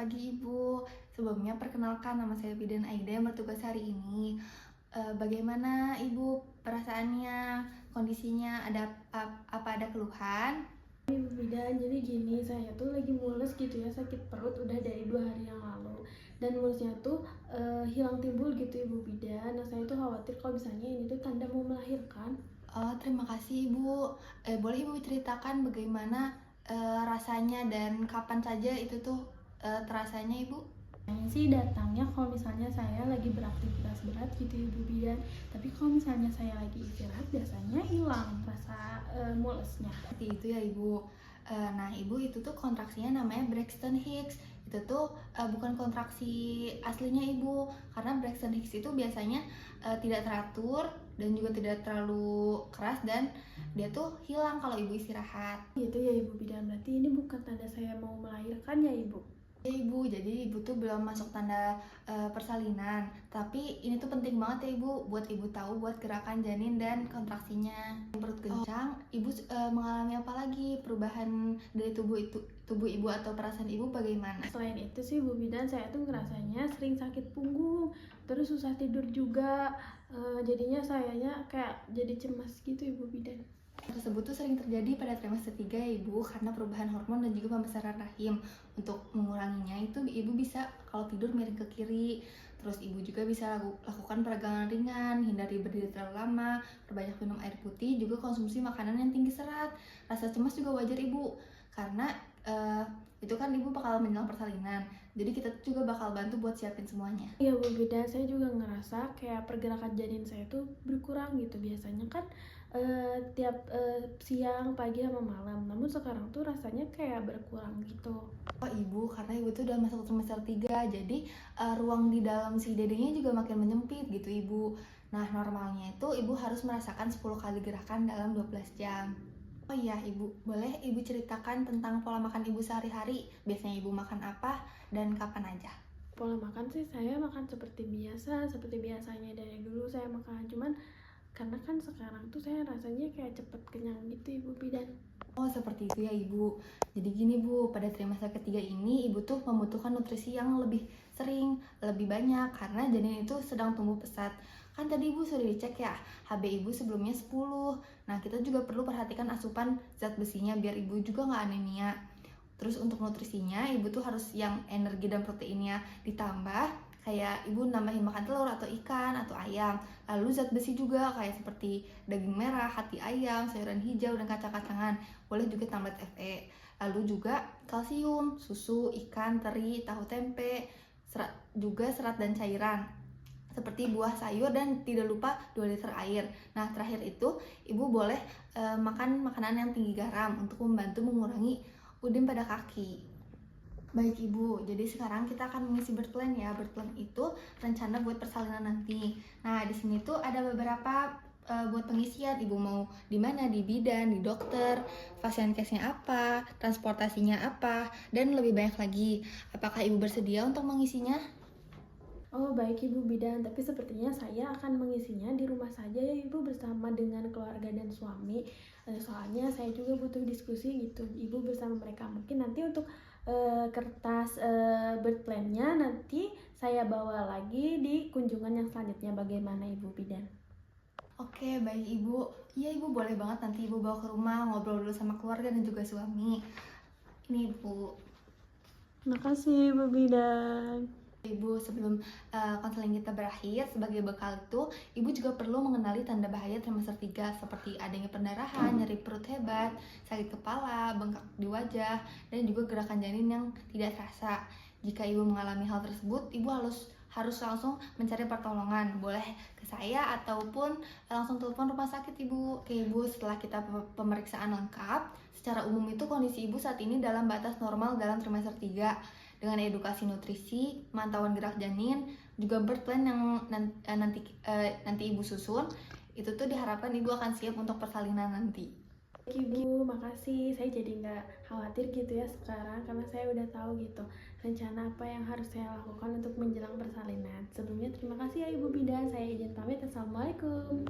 pagi Ibu. Sebelumnya perkenalkan nama saya Bidan Aida yang bertugas hari ini. Bagaimana Ibu perasaannya, kondisinya, apa ada keluhan? Ibu Bidan, jadi gini, saya tuh lagi mules gitu ya, sakit perut udah dari 2 hari yang lalu. Dan mulusnya tuh hilang timbul gitu Ibu Bidan. Nah saya tuh khawatir kalau misalnya ini tuh tanda mau melahirkan. Oh, terima kasih Ibu. Boleh Ibu ceritakan bagaimana rasanya dan kapan saja itu tuh terasanya Ibu? Saya sih datangnya kalau misalnya saya lagi beraktivitas berat gitu Ibu Bidan. Tapi kalau misalnya saya lagi istirahat biasanya hilang rasa mulesnya. Seperti itu ya Ibu. Nah Ibu itu tuh kontraksinya namanya Braxton Hicks. Itu tuh bukan kontraksi aslinya Ibu, karena Braxton Hicks itu biasanya tidak teratur dan juga tidak terlalu keras dan dia tuh hilang kalau Ibu istirahat. Gitu ya Ibu Bidan, berarti ini bukan tanda saya mau melahirkan ya Ibu? Ya Ibu, jadi Ibu tuh belum masuk tanda persalinan. Tapi ini tuh penting banget ya Ibu, buat Ibu tahu buat gerakan janin dan kontraksinya. Perut kencang, Ibu mengalami apa lagi? Perubahan dari tubuh Ibu atau perasaan Ibu bagaimana? Selain itu sih Bu Bidan, saya tuh ngerasanya sering sakit punggung, terus susah tidur juga. Jadinya sayanya kayak jadi cemas gitu Ibu Bidan. Tersebut tuh sering terjadi pada trimester 3 ya Ibu, karena perubahan hormon dan juga pembesaran rahim. Untuk menguranginya itu Ibu bisa kalau tidur miring ke kiri. Terus Ibu juga bisa lakukan peregangan ringan, hindari berdiri terlalu lama, perbanyak minum air putih, juga konsumsi makanan yang tinggi serat. Rasa cemas juga wajar Ibu, karena itu kan Ibu bakal menjelang persalinan. Jadi kita juga bakal bantu buat siapin semuanya. Iya Bu Bidan, saya juga ngerasa kayak pergerakan janin saya tuh berkurang gitu. Biasanya kan tiap siang, pagi, sama malam. Namun sekarang tuh rasanya kayak berkurang gitu. Oh Ibu, karena Ibu tuh udah masuk trimester 3, jadi ruang di dalam si dedenya juga makin menyempit gitu Ibu. Nah normalnya itu Ibu harus merasakan 10 kali gerakan dalam 12 jam. Oh iya Ibu, boleh Ibu ceritakan tentang pola makan Ibu sehari-hari? Biasanya Ibu makan apa dan kapan aja? Pola makan sih saya makan seperti biasa, seperti biasanya dari dulu saya makan. Cuman karena kan sekarang tuh saya rasanya kayak cepet kenyang gitu Ibu Bidan. Oh seperti itu ya Ibu. Jadi gini Bu, pada trimester ketiga ini Ibu tuh membutuhkan nutrisi yang lebih sering, lebih banyak karena janin itu sedang tumbuh pesat. Kan tadi Ibu sudah dicek ya, HB Ibu sebelumnya 10. Nah kita juga perlu perhatikan asupan zat besinya biar Ibu juga nggak anemia. Terus untuk nutrisinya Ibu tuh harus yang energi dan proteinnya ditambah, kayak Ibu nambahin makan telur atau ikan atau ayam. Lalu zat besi juga kayak seperti daging merah, hati ayam, sayuran hijau, dan kacang-kacangan. Boleh juga tablet Fe. Lalu juga kalsium, susu, ikan, teri, tahu tempe, juga serat dan cairan seperti buah, sayur, dan tidak lupa 2 liter air. Nah terakhir itu Ibu boleh makan makanan yang tinggi garam untuk membantu mengurangi udin pada kaki. Baik Ibu, jadi sekarang kita akan mengisi birth plan ya. Birth plan itu rencana buat persalinan nanti. Nah di sini tuh ada beberapa buat pengisian. Ibu mau di mana? Di bidan, di dokter, pasien case-nya apa, transportasinya apa, dan lebih banyak lagi. Apakah Ibu bersedia untuk mengisinya? Oh baik Ibu Bidan, tapi sepertinya saya akan mengisinya di rumah saja ya Ibu bersama dengan keluarga dan suami. Soalnya saya juga butuh diskusi gitu Ibu bersama mereka. Mungkin nanti untuk kertas birth plan-nya nanti saya bawa lagi di kunjungan yang selanjutnya. Bagaimana Ibu Bidan? Oke, baik Ibu. Iya Ibu, boleh banget nanti Ibu bawa ke rumah, ngobrol dulu sama keluarga dan juga suami. Ini Ibu. Makasih Ibu Bidan. Ibu, sebelum konseling kita berakhir, sebagai bekal itu Ibu juga perlu mengenali tanda bahaya trimester 3 seperti adanya pendarahan, nyeri perut hebat, sakit kepala, bengkak di wajah, dan juga gerakan janin yang tidak terasa. Jika Ibu mengalami hal tersebut, Ibu harus langsung mencari pertolongan. Boleh ke saya ataupun langsung telepon rumah sakit Ibu. Oke Ibu, setelah kita pemeriksaan lengkap, secara umum itu kondisi Ibu saat ini dalam batas normal dalam trimester 3 dengan edukasi nutrisi, pemantauan gerak janin, juga birth plan yang nanti Ibu susun. Itu tuh diharapkan Ibu akan siap untuk persalinan nanti. Ibu, makasih. Saya jadi nggak khawatir gitu ya sekarang karena saya udah tahu gitu rencana apa yang harus saya lakukan untuk menjelang persalinan. Sebelumnya terima kasih ya Ibu Bidan. Saya izin pamit. Assalamualaikum.